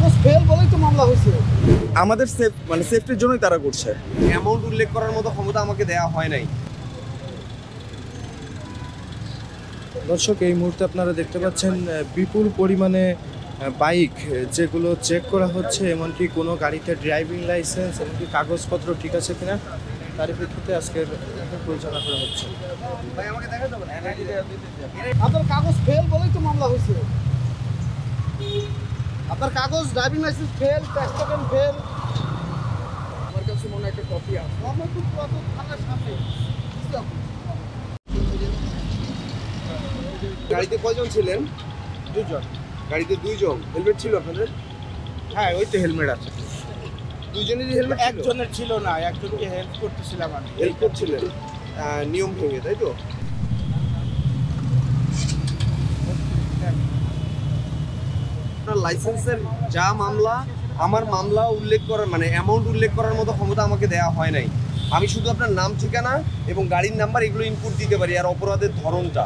কাগজ ফেল বলেই তো মামলা হয়েছে। আমাদের সেফটির জন্যই তারা করছে। অ্যামাউন্ট উল্লেখ করার মতো ক্ষমতা আমাকে দেওয়া হয় নাই। দর্শক, এই মুহূর্তে আপনারা দেখতে পাচ্ছেন বিপুল পরিমাণে বাইক যেগুলো চেক করা হচ্ছে, এমনকি কোনো গাড়িতে ড্রাইভিং লাইসেন্স এমনকি কাগজপত্র ঠিক আছে কিনা তার ভিত্তিতে আজকের পরিচালনা করা হচ্ছে। ভাই আমাকে দেখা যাবে না? আপনার কাগজ ফেল বলেই তো মামলা হয়েছে। আপনার কাগজ driving licence fail, tax token fail. আমার কাছে মনে হয় একটা কপি আছে। আমরা তো থানার সামনে। গাড়িতে কয়জন ছিলেন? দুজন। গাড়িতে দুইজন। হেলমেট ছিল আপনাদের? হ্যাঁ, ওই তো হেলমেট আছে। দুইজনেরই হেলমেট ছিল? একজনের ছিল না, একজনকে হেল্প করতেছিলাম আমি। হেল্প করছিলেন নিয়ম ভেঙে, তাই তো? আপনার লাইসেন্সের যা মামলা, আমার মামলা উল্লেখ করার মানে অ্যামাউন্ট উল্লেখ করার মতো ক্ষমতা আমাকে দেওয়া হয় নাই। আমি শুধু আপনার নাম, ঠিকানা এবং গাড়ির নাম্বার এগুলো ইনপুট দিতে পারি, আর অপরাধের ধরনটা।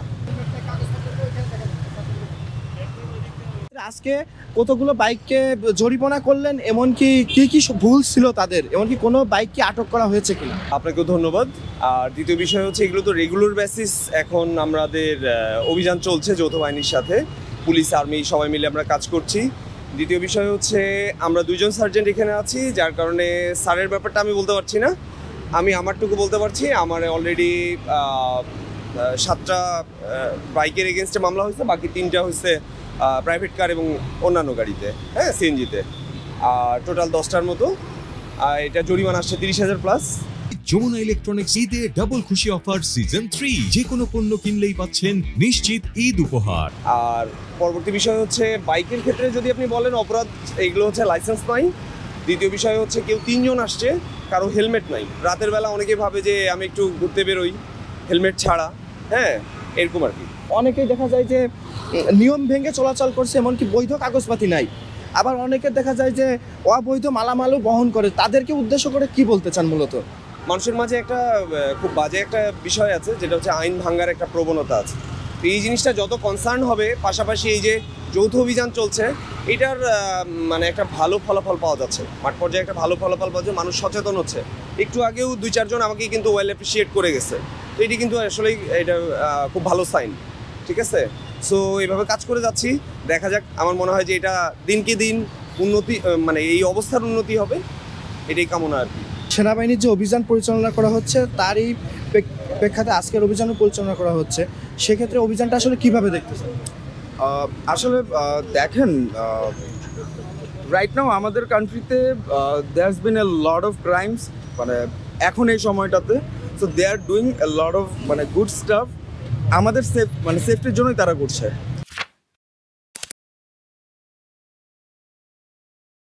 আজকে কতগুলো বাইককে জরিমানা করলেন, এমনকি কি কি ভুল ছিল তাদের, এমনকি কোনো বাইক কি আটক করা হয়েছে কিনা? আপনাকেও ধন্যবাদ। আর দ্বিতীয় বিষয় হচ্ছে, এগুলো তো রেগুলার বেসিস এখন আমাদের অভিযান চলছে যৌথ বাহিনীর সাথে, পুলিশ আর্মি সবাই মিলে আমরা কাজ করছি। দ্বিতীয় বিষয় হচ্ছে, আমরা দুইজন সার্জেন্ট এখানে আছি, যার কারণে স্যারের ব্যাপারটা আমি বলতে পারছি না। আমি আমারটুকু বলতে পারছি। আমার অলরেডি 7টা বাইকের এগেনস্টে মামলা হয়েছে, বাকি 3টা হয়েছে প্রাইভেট কার এবং অন্যান্য গাড়িতে, হ্যাঁ, সিএনজিতে। আর টোটাল 10টার মতো। এটা জরিমানা আসছে 30,000 প্লাস। যমুনা ইলেকট্রনিক্স ঈদে ডাবল খুশি অফার সিজন 3, যে কোনো পণ্য কিনলেই পাচ্ছেন নিশ্চিত ঈদ উপহার। আর পরবর্তী বিষয় হচ্ছে, বাইকের ক্ষেত্রে যদি আপনি বলেন অপরাধ, এগুলো হচ্ছে লাইসেন্স নাই। দ্বিতীয় বিষয় হচ্ছে, কেউ 3 জন আসছে, কারো হেলমেট নাই। রাতের বেলা অনেকে ভাবে যে আমি একটু ঘুরতে বেরোই হেলমেট ছাড়া, হ্যাঁ, এরকম আর কি। অনেকেই দেখা যায় যে নিয়ম ভেঙে চলাচল করছে, এমনকি বৈধ কাগজপাতি নাই। আবার অনেকে দেখা যায় যে অবৈধ মালামালও বহন করে। তাদেরকে উদ্দেশ্য করে কি বলতে চান মূলত? মানুষের মাঝে একটা খুব বাজে একটা বিষয় আছে, যেটা হচ্ছে আইন ভাঙার একটা প্রবণতা আছে। তো এই জিনিসটা যত কনসার্ন হবে, পাশাপাশি এই যে যৌথ অভিযান চলছে, এটার মানে একটা ভালো ফলাফল পাওয়া যাচ্ছে। মাঠ পর্যায়ে একটা ভালো ফলাফল পাওয়া যাচ্ছে, মানুষ সচেতন হচ্ছে। একটু আগেও 2-4 জন আমাকে কিন্তু ওয়েল অ্যাপ্রিসিয়েট করে গেছে। তো এটি কিন্তু আসলেই এটা খুব ভালো সাইন, ঠিক আছে? সো এইভাবে কাজ করে যাচ্ছি, দেখা যাক। আমার মনে হয় যে এটা দিনকে দিন উন্নতি, মানে এই অবস্থার উন্নতি হবে, এটাই কামনা আর কি। সেনাবাহিনীর যে অভিযান পরিচালনা করা হচ্ছে, তারই প্রেক্ষাতে আজকের অভিযানও পরিচালনা করা হচ্ছে। সেক্ষেত্রে অভিযানটা আসলে কিভাবে দেখতেছেন? আসলে দেখেন, রাইট নাও আমাদের কান্ট্রিতে there's been a lot of crimes, মানে এখন এই সময়টাতে। So they are doing a lot of মানে গুড স্টাফ। আমাদের সেফটির জন্যই তারা করছে।